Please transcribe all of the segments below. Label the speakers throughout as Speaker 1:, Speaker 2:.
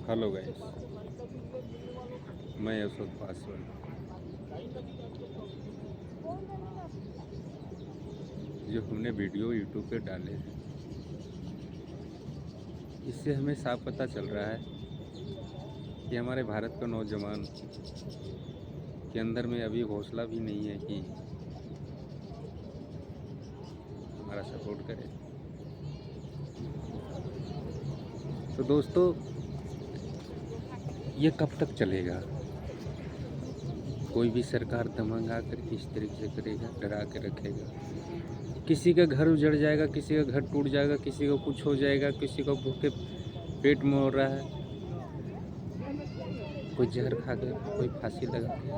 Speaker 1: Hello guys, मैं यशोद पासवान। जो हमने वीडियो यूट्यूब पे डाले हैं, इससे हमें साफ पता चल रहा है कि हमारे भारत का नौजवान के अंदर में अभी हौसला भी नहीं है कि हमारा सपोर्ट करे। तो दोस्तों, ये कब तक चलेगा? कोई भी सरकार दमंगा कर किस तरीके से करेगा, डरा के रखेगा। किसी का घर उजड़ जाएगा, किसी का घर टूट जाएगा, किसी को कुछ हो जाएगा, किसी को भूखे पेट मोड़ रहा है, कोई जहर खा गया, कोई फांसी लगा गया।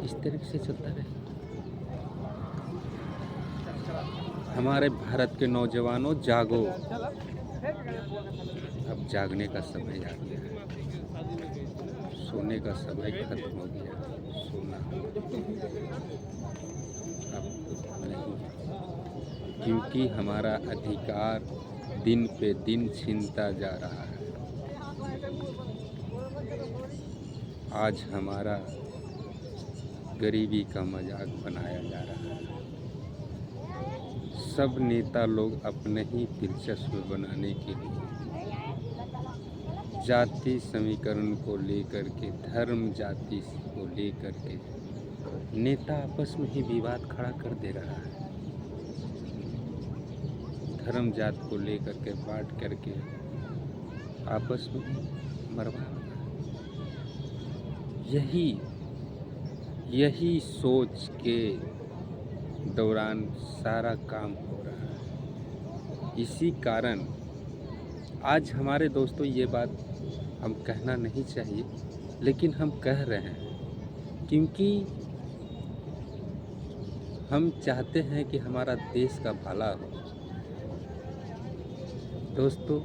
Speaker 1: इस तरीके से चलता रहे। हमारे भारत के नौजवानों, जागो। अब जागने का समय आ गया है। सोने का समय खत्म हो गया। सोना अब नहीं, क्योंकि हमारा अधिकार दिन पे दिन छीनता जा रहा है। आज हमारा गरीबी का मजाक बनाया जा रहा है। सब नेता लोग अपने ही दिलचस्प बनाने के लिए जाति समीकरण को लेकर के, धर्म जाति को लेकर के नेता आपस में ही विवाद खड़ा कर दे रहा है। धर्म जात को लेकर के बांट करके आपस में मरवा रहा है। यही सोच के दौरान सारा काम हो रहा है। इसी कारण आज हमारे दोस्तों, ये बात हम कहना नहीं चाहिए, लेकिन हम कह रहे हैं क्योंकि हम चाहते हैं कि हमारा देश का भला हो। दोस्तों,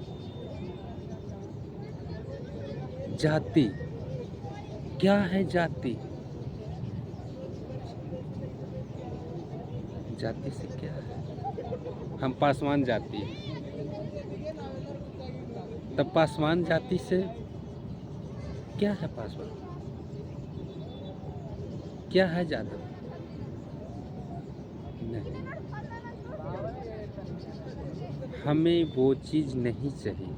Speaker 1: जाति क्या है? जाति जाति से क्या है? हम पासवान जाति हैं, तब पासवान जाति से क्या है? पासवान क्या है? यादव नहीं। हमें वो चीज़ नहीं चाहिए।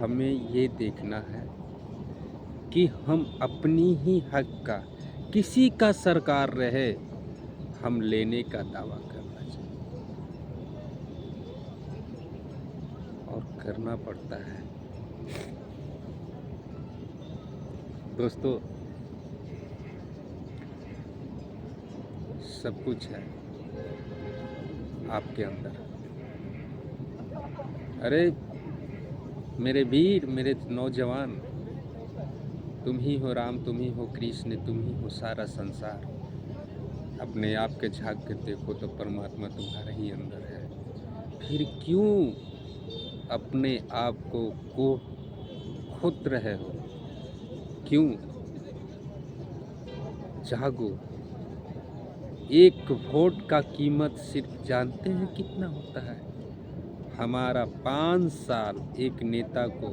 Speaker 1: हमें ये देखना है कि हम अपनी ही हक का, किसी का सरकार रहे, हम लेने का दावा करना चाहिए और करना पड़ता है। दोस्तों, सब कुछ है आपके अंदर। अरे मेरे वीर, मेरे नौजवान, तुम ही हो राम, तुम ही हो कृष्ण, तुम ही हो सारा संसार। अपने आप के झांक के देखो तो परमात्मा तुम्हारे ही अंदर है। फिर क्यों अपने आप को खुद रहे हो? क्यों? जागो। एक वोट का कीमत सिर्फ जानते हैं कितना होता है? हमारा 5 साल एक नेता को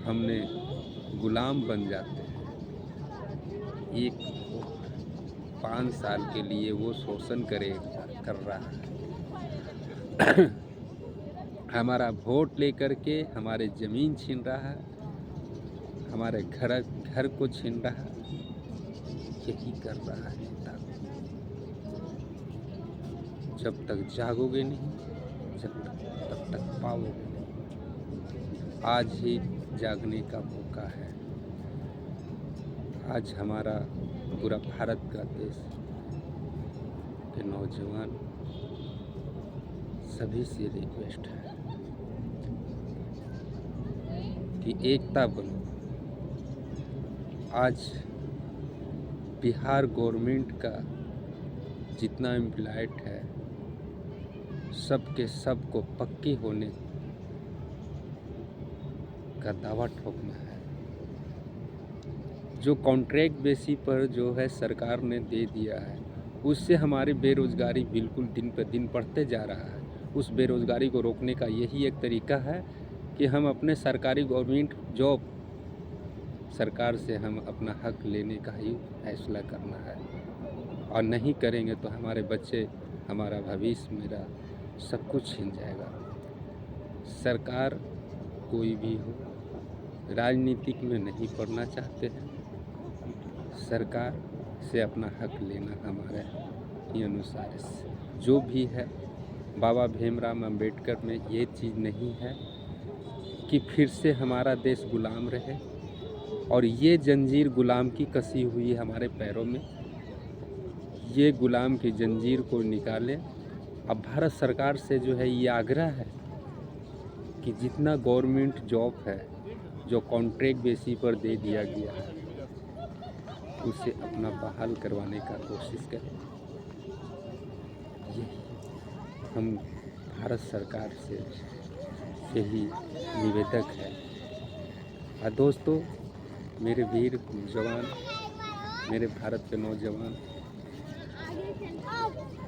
Speaker 1: हमने गुलाम बन जाते हैं। एक 5 साल के लिए वो शोषण कर रहा है। हमारा वोट लेकर के हमारे ज़मीन छीन रहा है, हमारे घर को छीन रहा है। यही कर रहा है नेता। जब तक जागोगे नहीं, तब तक पाओगे नहीं। आज ही जागने का मौका है। आज हमारा पूरा भारत का देश के नौजवान सभी से रिक्वेस्ट है कि एकता बनो। आज बिहार गवर्नमेंट का जितना एम्प्लॉयड है, सब के सब को पक्के होने का दावा ठोकना है। जो कॉन्ट्रैक्ट बेसिस पर जो है सरकार ने दे दिया है, उससे हमारी बेरोज़गारी बिल्कुल दिन पर दिन बढ़ते जा रहा है। उस बेरोज़गारी को रोकने का यही एक तरीका है कि हम अपने सरकारी गवर्नमेंट जॉब सरकार से हम अपना हक लेने का ही फैसला करना है, और नहीं करेंगे तो हमारे बच्चे, हमारा भविष्य, मेरा सब कुछ छिन जाएगा। सरकार कोई भी हो, राजनीतिक में नहीं पड़ना चाहते हैं। सरकार से अपना हक लेना हमारे ही अनुसार जो भी है। बाबा भीमराव अंबेडकर में ये चीज़ नहीं है कि फिर से हमारा देश गुलाम रहे, और ये जंजीर गुलाम की कसी हुई है हमारे पैरों में, ये गुलाम की जंजीर को निकालें। अब भारत सरकार से जो है ये आग्रह है कि जितना गवर्नमेंट जॉब है जो कॉन्ट्रैक्ट बेसिस पर दे दिया गया है उसे अपना बहाल करवाने का कोशिश करें। ये हम भारत सरकार से ही निवेदक है। और दोस्तों, मेरे वीर जवान, मेरे भारत के नौजवान,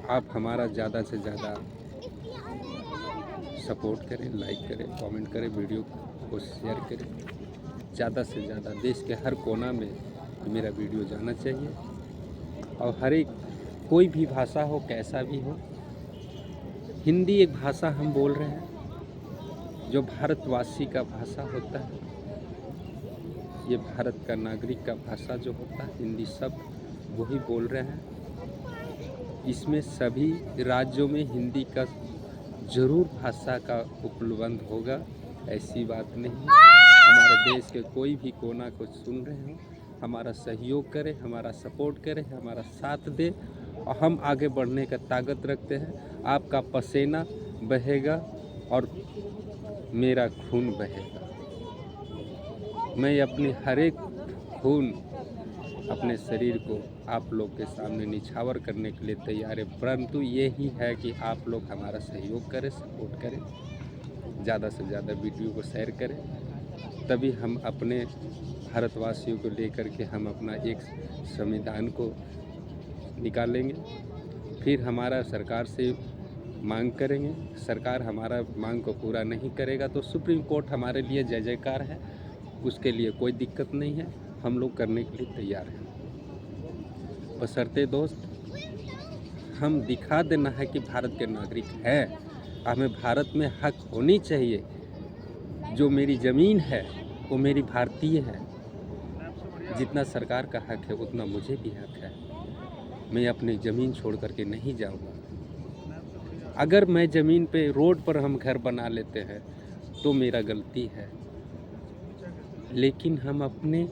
Speaker 1: आप हमारा ज़्यादा से ज़्यादा सपोर्ट करें, लाइक करें, कमेंट करें, वीडियो को शेयर करें। ज़्यादा से ज़्यादा देश के हर कोना में मेरा वीडियो जाना चाहिए। और हर एक कोई भी भाषा हो, कैसा भी हो, हिंदी एक भाषा हम बोल रहे हैं जो भारतवासी का भाषा होता है। ये भारत का नागरिक का भाषा जो होता है, हिंदी सब वही बोल रहे हैं। इसमें सभी राज्यों में हिंदी का जरूर भाषा का उपलब्ध होगा, ऐसी बात नहीं। हमारे देश के कोई भी कोना को सुन रहे हो, हमारा सहयोग करें, हमारा सपोर्ट करें, हमारा साथ दें, और हम आगे बढ़ने का ताकत रखते हैं। आपका पसीना बहेगा और मेरा खून बहेगा। मैं अपनी हर एक खून अपने शरीर को आप लोग के सामने निछावर करने के लिए तैयार है, परंतु यही है कि आप लोग हमारा सहयोग करें, सपोर्ट करें, ज़्यादा से ज़्यादा वीडियो को शेयर करें, तभी हम अपने भारतवासियों को लेकर के हम अपना एक संविधान को निकालेंगे। फिर हमारा सरकार से मांग करेंगे, सरकार हमारा मांग को पूरा नहीं करेगा तो सुप्रीम कोर्ट हमारे लिए जय जयकार है, उसके लिए कोई दिक्कत नहीं है, हम लोग करने के लिए तैयार हैं। बशर्ते दोस्त हम दिखा देना है कि भारत के नागरिक हैं, हमें भारत में हक होनी चाहिए। जो मेरी ज़मीन है वो मेरी भारतीय है, जितना सरकार का हक है उतना मुझे भी हक है। मैं अपनी ज़मीन छोड़ करके नहीं जाऊंगा। अगर मैं ज़मीन पे रोड पर हम घर बना लेते हैं तो मेरा गलती है, लेकिन हम अपने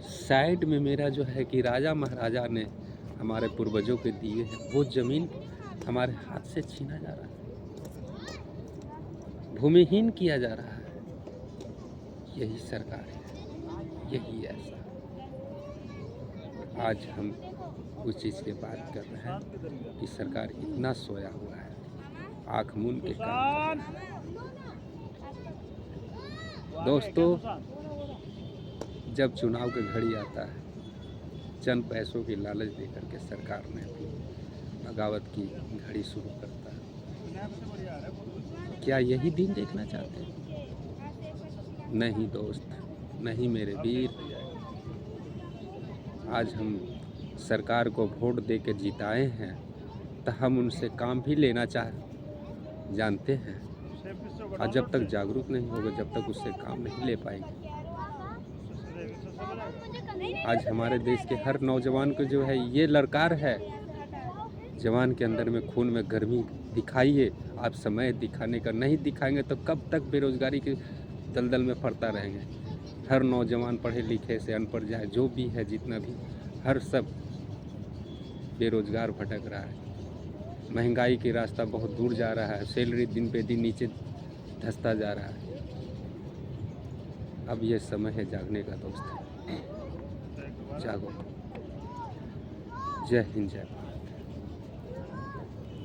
Speaker 1: साइड में, मेरा जो है कि राजा महाराजा ने हमारे पूर्वजों के दिए हैं, वो ज़मीन हमारे हाथ से छीना जा रहा है, भूमिहीन किया जा रहा है। यही सरकार है, यही ऐसा। आज हम उस चीज़ की बात कर रहे हैं कि सरकार इतना सोया हुआ है, आँख मूंद के काम कर रहा है। दोस्तों, जब चुनाव की घड़ी आता है, चंद पैसों की लालच देकर के सरकार में भी बगावत की घड़ी शुरू करता है। क्या यही दिन देखना चाहते हैं? नहीं दोस्त, नहीं मेरे वीर। आज हम सरकार को वोट दे के जिताए हैं तो हम उनसे काम भी लेना जानते हैं, और जब तक जागरूक नहीं होगा, जब तक उससे काम नहीं ले पाएंगे। आज हमारे देश के हर नौजवान को जो है ये ललकार है, जवान के अंदर में खून में गर्मी दिखाइए। आप समय दिखाने का नहीं दिखाएंगे तो कब तक बेरोजगारी के दलदल में पड़ता रहेंगे। हर नौजवान पढ़े लिखे से अनपढ़ जाए, जो भी है, जितना भी, हर सब बेरोजगार भटक रहा है। महंगाई के रास्ता बहुत दूर जा रहा है, सैलरी दिन पे दिन नीचे धंसता जा रहा है। अब ये समय है जागने का दोस्त, जागो। जय हिंद, जय भारत।